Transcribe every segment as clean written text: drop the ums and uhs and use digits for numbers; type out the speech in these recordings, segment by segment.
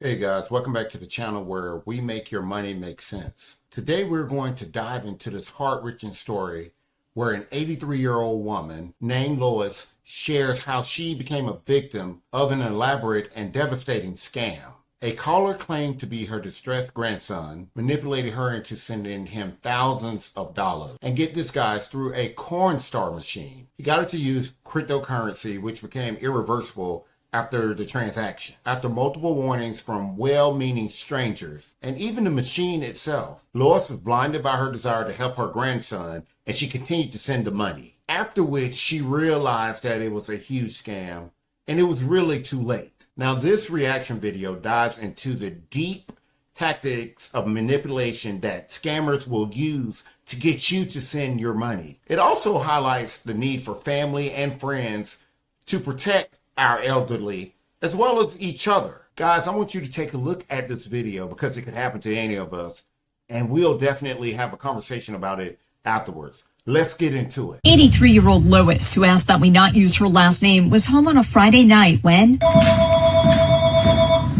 Hey guys, welcome back to the channel where we make your money make sense. Today we're going to dive into this heart-wrenching story where an 83-year-old woman named Lois shares how she became a victim of an elaborate and devastating scam. A caller claimed to be her distressed grandson, manipulated her into sending him thousands of dollars. And get this, guys, through a Coinstar machine. He got it to use cryptocurrency, which became irreversible after the transaction. After multiple warnings from well-meaning strangers, and even the machine itself, Lois was blinded by her desire to help her grandson, and she continued to send the money. After which, she realized that it was a huge scam, and it was really too late. Now, this reaction video dives into the deep tactics of manipulation that scammers will use to get you to send your money. It also highlights the need for family and friends to protect our elderly as well as each other. Guys, I want you to take a look at this video because it could happen to any of us, and we'll definitely have a conversation about it afterwards. Let's get into it. 83-year-old Lois, who asked that we not use her last name, was home on a Friday night when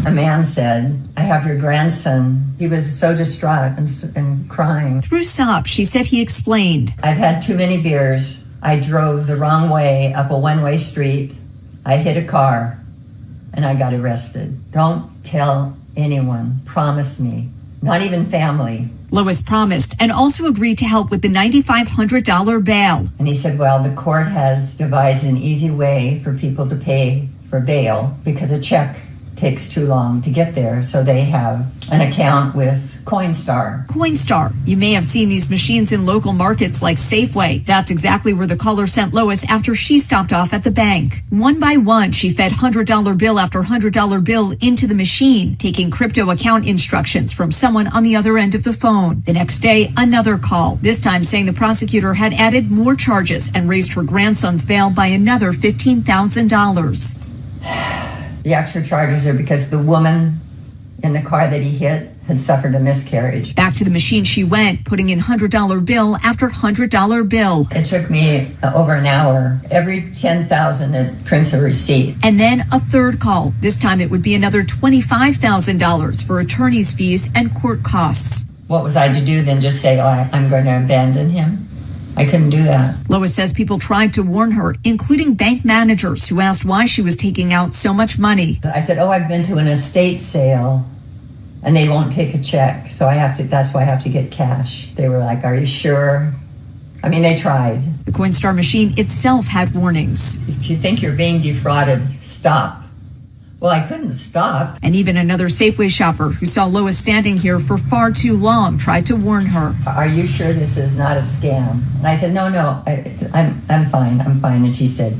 a man said, "I have your grandson." He was so distraught and crying. Through sobs, she said he explained, "I've had too many beers. I drove the wrong way up a one-way street. I hit a car and I got arrested. Don't tell anyone. Promise me. Not even family." Lois promised and also agreed to help with the $9,500 bail. And he said, "Well, the court has devised an easy way for people to pay for bail because a check takes too long to get there. So they have an account with Coinstar." Coinstar. You may have seen these machines in local markets like Safeway. That's exactly where the caller sent Lois after she stopped off at the bank. One by one, she fed $100 bill after $100 bill into the machine, taking crypto account instructions from someone on the other end of the phone. The next day, another call, this time saying the prosecutor had added more charges and raised her grandson's bail by another $15,000. The extra charges are because the woman in the car that he hit had suffered a miscarriage. Back to the machine she went, putting in $100 bill after $100 bill. It took me over an hour. Every $10,000 it prints a receipt. And then a third call. This time it would be another $25,000 for attorney's fees and court costs. What was I to do then? Just say, "Oh, I'm going to abandon him"? I couldn't do that. Lois says people tried to warn her, including bank managers who asked why she was taking out so much money. I said, "Oh, I've been to an estate sale and they won't take a check. So that's why I have to get cash." They were like, "Are you sure?" I mean, they tried. The Coinstar machine itself had warnings. "If you think you're being defrauded, stop." Well, I couldn't stop. And even another Safeway shopper who saw Lois standing here for far too long tried to warn her. "Are you sure this is not a scam?" And I said, "No, I'm fine. I'm fine." And she said,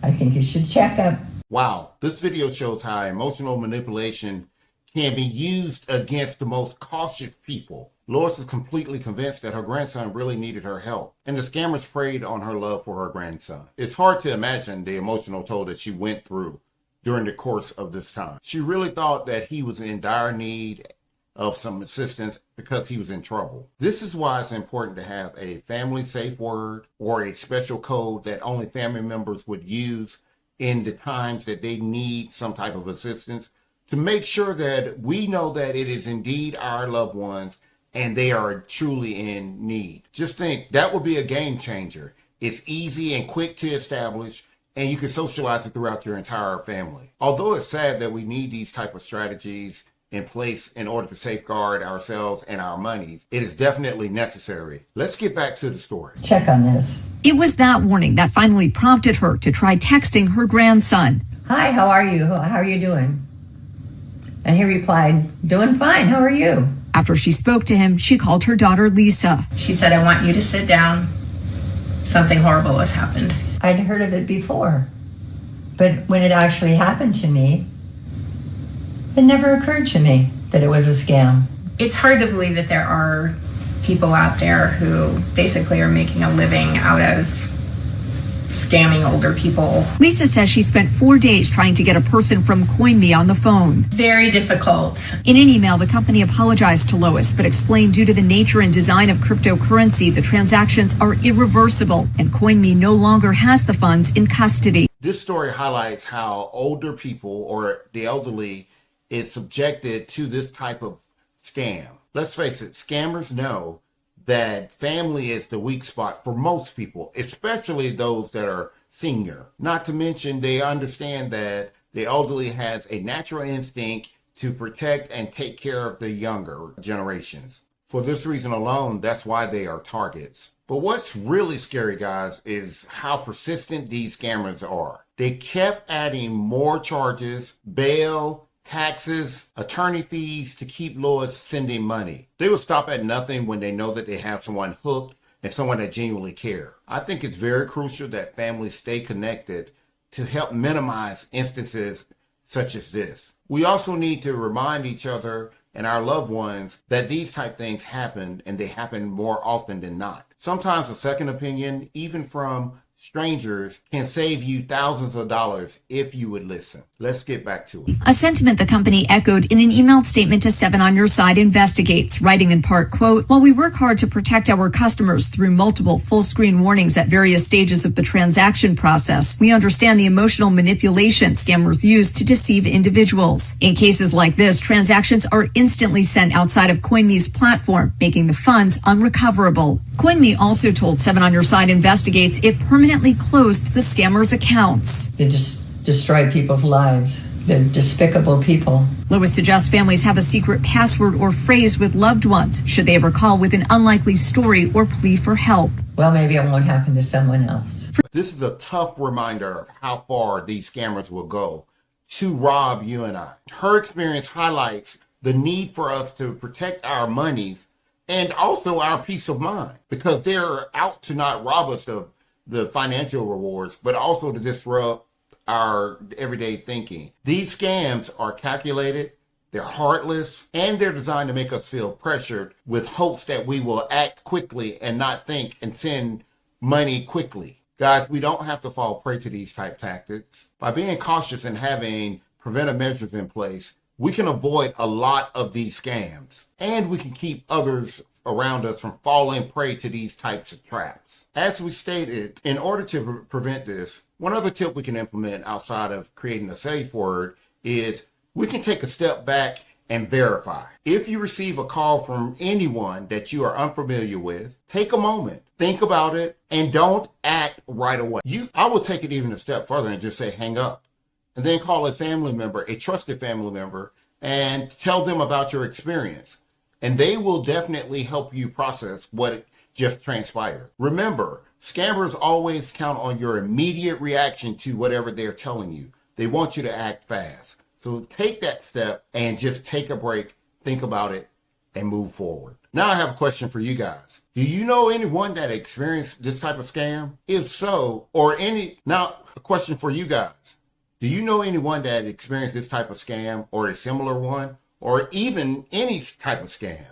"I think you should check up." Wow, this video shows how emotional manipulation can be used against the most cautious people. Lois is completely convinced that her grandson really needed her help, and the scammers preyed on her love for her grandson. It's hard to imagine the emotional toll that she went through during the course of this time. She really thought that he was in dire need of some assistance because he was in trouble. This is why it's important to have a family safe word or a special code that only family members would use in the times that they need some type of assistance, to make sure that we know that it is indeed our loved ones and they are truly in need. Just think, that would be a game changer. It's easy and quick to establish, and you can socialize it throughout your entire family. Although it's sad that we need these type of strategies in place in order to safeguard ourselves and our monies, it is definitely necessary. Let's get back to the story. Check on this. It was that warning that finally prompted her to try texting her grandson. "Hi, how are you? How are you doing?" And he replied, "Doing fine. How are you?" After she spoke to him, she called her daughter Lisa. She said, "I want you to sit down. Something horrible has happened." I'd heard of it before, but when it actually happened to me, it never occurred to me that it was a scam. It's hard to believe that there are people out there who basically are making a living out of scamming older people. Lisa says she spent 4 days trying to get a person from CoinMe on the phone. Very difficult. In an email, the company apologized to Lois, but explained due to the nature and design of cryptocurrency, the transactions are irreversible, and CoinMe no longer has the funds in custody. This story highlights how older people or the elderly is subjected to this type of scam. Let's face it, scammers know that family is the weak spot for most people, especially those that are senior. Not to mention, they understand that the elderly has a natural instinct to protect and take care of the younger generations. For this reason alone, that's why they are targets. But what's really scary, guys, is how persistent these scammers are. They kept adding more charges, bail, taxes, attorney fees to keep Lois sending money. They will stop at nothing when they know that they have someone hooked and someone that genuinely cares. I think it's very crucial that families stay connected to help minimize instances such as this. We also need to remind each other and our loved ones that these type things happen, and they happen more often than not. Sometimes a second opinion, even from strangers, can save you thousands of dollars if you would listen. Let's get back to it. A sentiment the company echoed in an emailed statement to 7 on Your Side Investigates, writing in part, quote, "While we work hard to protect our customers through multiple full-screen warnings at various stages of the transaction process, we understand the emotional manipulation scammers use to deceive individuals. In cases like this, transactions are instantly sent outside of CoinMe's platform, making the funds unrecoverable." CoinMe also told 7 on Your Side Investigates it permanently closed the scammers' accounts. They just destroy people's lives. They're despicable people. Lois suggests families have a secret password or phrase with loved ones should they ever call with an unlikely story or plea for help. Well, maybe it won't happen to someone else. This is a tough reminder of how far these scammers will go to rob you and I. Her experience highlights the need for us to protect our monies and also our peace of mind, because they're out to not rob us of the financial rewards, but also to disrupt our everyday thinking. These scams are calculated, they're heartless, and they're designed to make us feel pressured with hopes that we will act quickly and not think and send money quickly. Guys, we don't have to fall prey to these type tactics. By being cautious and having preventive measures in place, we can avoid a lot of these scams, and we can keep others around us from falling prey to these types of traps. As we stated, in order to prevent this, one other tip we can implement outside of creating a safe word is we can take a step back and verify. If you receive a call from anyone that you are unfamiliar with, take a moment, think about it, and don't act right away. I will take it even a step further and just say hang up. And then call a family member, a trusted family member, and tell them about your experience. And they will definitely help you process what just transpired. Remember, scammers always count on your immediate reaction to whatever they're telling you. They want you to act fast. So take that step and just take a break, think about it, and move forward. Now I have a question for you guys. Do you know anyone that experienced this type of scam? If so, now a question for you guys. Do you know anyone that experienced this type of scam or a similar one, or even any type of scam?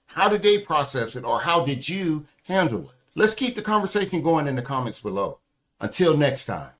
How did they process it, or how did you handle it? Let's keep the conversation going in the comments below. Until next time.